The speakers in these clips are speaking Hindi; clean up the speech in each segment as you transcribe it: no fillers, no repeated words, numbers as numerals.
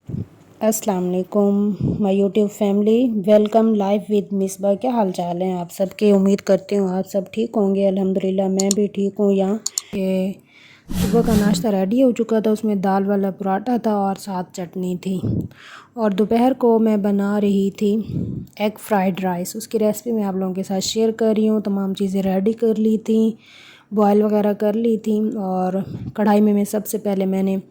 अस्सलाम वालेकुम my YouTube family, welcome live with Misbah. क्या हाल चाल हैं आप सबके? उम्मीद करती हूँ आप सब ठीक होंगे। अल्हम्दुलिल्लाह मैं भी ठीक हूँ। यहाँ के सुबह का नाश्ता रेडी हो चुका था, उसमें दाल वाला पराठा था और साथ चटनी थी। और दोपहर को मैं बना रही थी एग फ्राइड राइस। उसकी रेसिपी मैं आप लोगों के साथ शेयर कर रही हूँ। तमाम चीज़ें रेडी कर ली थी, बॉयल वगैरह कर ली थी। और कढ़ाई में मैं सबसे पहले मैंने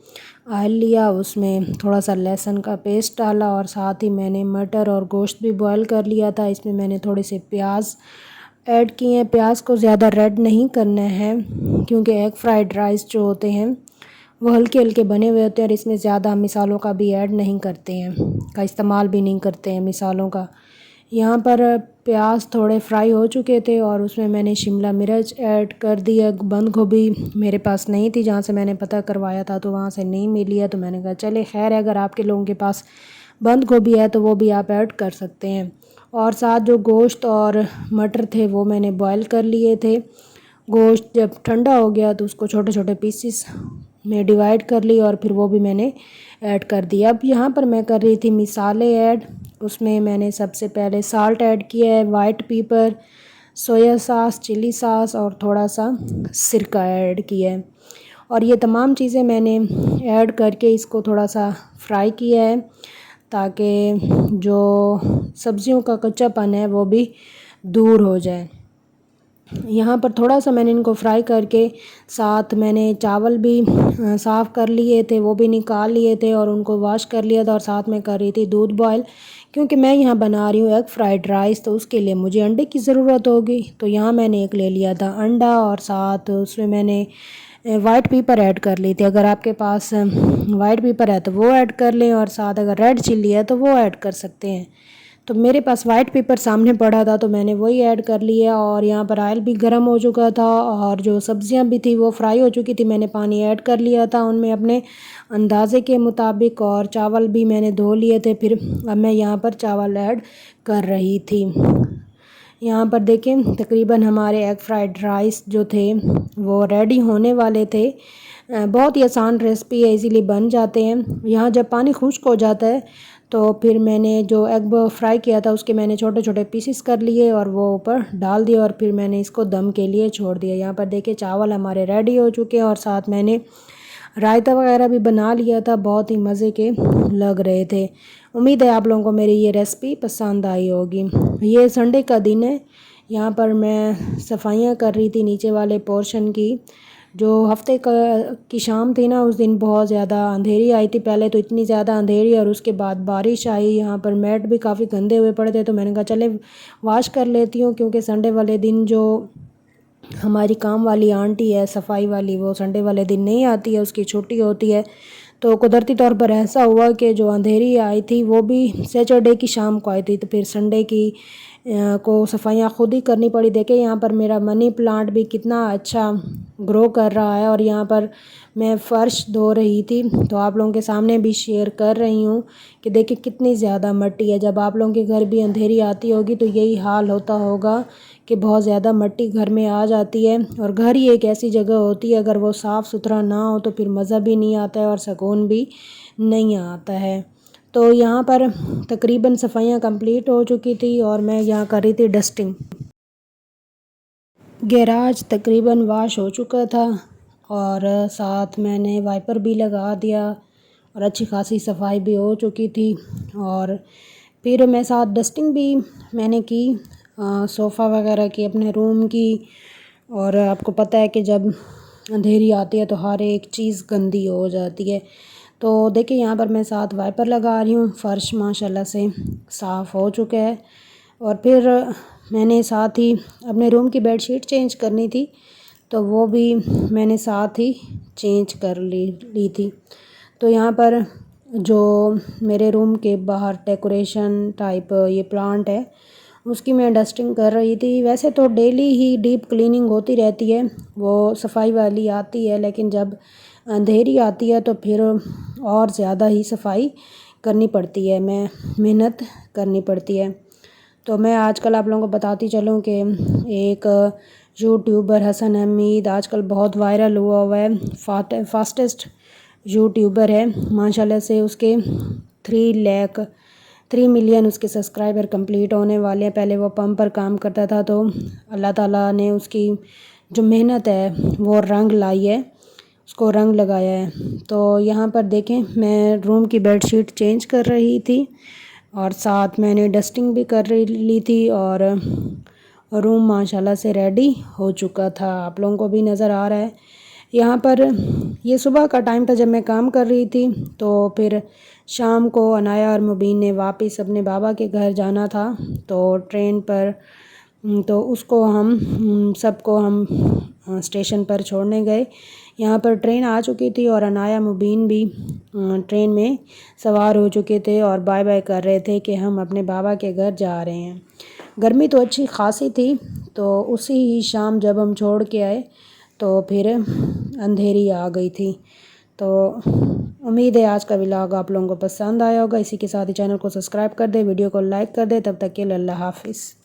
ऑयल लिया, उसमें थोड़ा सा लहसुन का पेस्ट डाला और साथ ही मैंने मटर और गोश्त भी बॉयल कर लिया था। इसमें मैंने थोड़े से प्याज ऐड किए हैं। प्याज को ज़्यादा रेड नहीं करना है क्योंकि एग फ्राइड राइस जो होते हैं वो हल्के हल्के बने हुए होते हैं और इसमें ज़्यादा मिसालों का भी ऐड नहीं करते हैं, का इस्तेमाल भी नहीं करते हैं मिसालों का। यहाँ पर प्याज थोड़े फ्राई हो चुके थे और उसमें मैंने शिमला मिर्च ऐड कर दिया। बंद गोभी मेरे पास नहीं थी, जहाँ से मैंने पता करवाया था तो वहाँ से नहीं मिली है, तो मैंने कहा चले खैर है, अगर आपके लोगों के पास बंद गोभी है तो वो भी आप ऐड कर सकते हैं। और साथ जो गोश्त और मटर थे वो मैंने बॉयल कर लिए थे। गोश्त जब ठंडा हो गया तो उसको छोटे छोटे पीसेस में डिवाइड कर ली और फिर वो भी मैंने ऐड कर दिया। अब यहाँ पर मैं कर रही थी मिसाले ऐड। उसमें मैंने सबसे पहले साल्ट ऐड किया है, white pepper, soya sauce, chilli sauce और थोड़ा सा सिरका ऐड किया है। और ये तमाम चीज़ें मैंने ऐड करके इसको थोड़ा सा फ्राई किया है ताकि जो सब्ज़ियों का कच्चापन है वो भी दूर हो जाए। यहाँ पर थोड़ा सा मैंने इनको फ्राई करके साथ मैंने चावल भी साफ़ कर लिए थे, वो भी निकाल लिए थे और उनको वॉश कर लिया था। और साथ में कर रही थी दूध बॉयल, क्योंकि मैं यहाँ बना रही हूँ एग फ्राइड राइस, तो उसके लिए मुझे अंडे की ज़रूरत होगी। तो यहाँ मैंने एक ले लिया था अंडा और साथ उसमें मैंने वाइट पेपर ऐड कर ली थी। अगर आपके पास वाइट पेपर है तो वो ऐड कर लें और साथ अगर रेड चिल्ली है तो वो ऐड कर सकते हैं। तो मेरे पास वाइट पेपर सामने पड़ा था तो मैंने वही ऐड कर लिया। और यहाँ पर ऑयल भी गर्म हो चुका था और जो सब्जियां भी थी वो फ्राई हो चुकी थी। मैंने पानी ऐड कर लिया था उनमें अपने अंदाजे के मुताबिक, और चावल भी मैंने धो लिए थे। फिर अब मैं यहाँ पर चावल ऐड कर रही थी। यहाँ पर देखें तकरीबन हमारे एग फ्राइड राइस जो थे वो रेडी होने वाले थे। बहुत ही आसान रेसिपी है, इजीली बन जाते हैं। यहाँ जब पानी खुश्क हो जाता है तो फिर मैंने जो एग फ्राई किया था उसके मैंने छोटे छोटे पीसेस कर लिए और वो ऊपर डाल दिया और फिर मैंने इसको दम के लिए छोड़ दिया। यहाँ पर देखिए चावल हमारे रेडी हो चुके हैं और साथ मैंने रायता वगैरह भी बना लिया था, बहुत ही मज़े के लग रहे थे। उम्मीद है आप लोगों को मेरी ये रेसिपी पसंद आई होगी। ये संडे का दिन है, यहाँ पर मैं सफाइयाँ कर रही थी नीचे वाले पोर्शन की। जो हफ्ते की शाम थी ना, उस दिन बहुत ज़्यादा अंधेरी आई थी। पहले तो इतनी ज़्यादा अंधेरी और उसके बाद बारिश आई। यहाँ पर मैट भी काफ़ी गंदे हुए पड़े थे, तो मैंने कहा चले वॉश कर लेती हूँ, क्योंकि संडे वाले दिन जो हमारी काम वाली आंटी है सफाई वाली, वो संडे वाले दिन नहीं आती है, उसकी छुट्टी होती है। तो कुदरती तौर पर ऐसा हुआ कि जो अंधेरी आई थी वो भी सैटरडे की शाम को आई थी, तो फिर संडे की को सफाइयाँ खुद ही करनी पड़ी। देखे यहाँ पर मेरा मनी प्लांट भी कितना अच्छा ग्रो कर रहा है। और यहाँ पर मैं फ़र्श धो रही थी तो आप लोगों के सामने भी शेयर कर रही हूँ कि देखिए कितनी ज़्यादा मिट्टी है। जब आप लोगों के घर भी अंधेरी आती होगी तो यही हाल होता होगा कि बहुत ज़्यादा मिट्टी घर में आ जाती है। और घर ही एक ऐसी जगह होती है, अगर वो साफ़ सुथरा ना हो तो फिर मज़ा भी नहीं आता है और सुकून भी नहीं आता है। तो यहाँ पर तकरीबन सफाइयाँ कंप्लीट हो चुकी थी और मैं यहाँ कर रही थी डस्टिंग। गैराज तकरीबन वॉश हो चुका था और साथ मैंने वाइपर भी लगा दिया और अच्छी खासी सफाई भी हो चुकी थी। और फिर मैं साथ डस्टिंग भी मैंने की, सोफ़ा वगैरह की, अपने रूम की। और आपको पता है कि जब अंधेरी आती है तो हर एक चीज़ गंदी हो जाती है। तो देखिए यहाँ पर मैं साथ वाइपर लगा रही हूँ। फ़र्श माशाल्लाह से साफ़ हो चुका है। और फिर मैंने साथ ही अपने रूम की बेडशीट चेंज करनी थी, तो वो भी मैंने साथ ही चेंज कर ली थी। तो यहाँ पर जो मेरे रूम के बाहर डेकोरेशन टाइप ये प्लांट है उसकी मैं डस्टिंग कर रही थी। वैसे तो डेली ही डीप क्लीनिंग होती रहती है, वो सफाई वाली आती है, लेकिन जब अंधेरी आती है तो फिर और ज़्यादा ही सफाई करनी पड़ती है, मैं मेहनत करनी पड़ती है। तो मैं आजकल आप लोगों को बताती चलूँ कि एक यूट्यूबर हसन हमीद आजकल बहुत वायरल हुआ है, फास्टेस्ट यूट्यूबर है माशाल्लाह से। उसके 3 मिलियन उसके सब्सक्राइबर कंप्लीट होने वाले हैं। पहले वो पंप पर काम करता था, तो अल्लाह ताला ने उसकी जो मेहनत है वो रंग लाई है, उसको रंग लगाया है। तो यहाँ पर देखें, मैं रूम की बेडशीट चेंज कर रही थी और साथ मैंने डस्टिंग भी कर ली थी और रूम माशाल्लाह से रेडी हो चुका था। आप लोगों को भी नज़र आ रहा है यहाँ पर। ये सुबह का टाइम था जब मैं काम कर रही थी। तो फिर शाम को अनाया और मुबीन ने वापस अपने बाबा के घर जाना था, तो ट्रेन पर तो उसको हम सबको हम स्टेशन पर छोड़ने गए। यहाँ पर ट्रेन आ चुकी थी और अनाया मुबीन भी ट्रेन में सवार हो चुके थे और बाय बाय कर रहे थे कि हम अपने बाबा के घर जा रहे हैं। गर्मी तो अच्छी खासी थी, तो उसी ही शाम जब हम छोड़ के आए तो फिर अंधेरी आ गई थी। तो उम्मीद है आज का व्लॉग आप लोगों को पसंद आया होगा। इसी के साथ ही चैनल को सब्सक्राइब कर दे, वीडियो को लाइक कर दे। तब तक के लिए अल्लाह हाफिज़।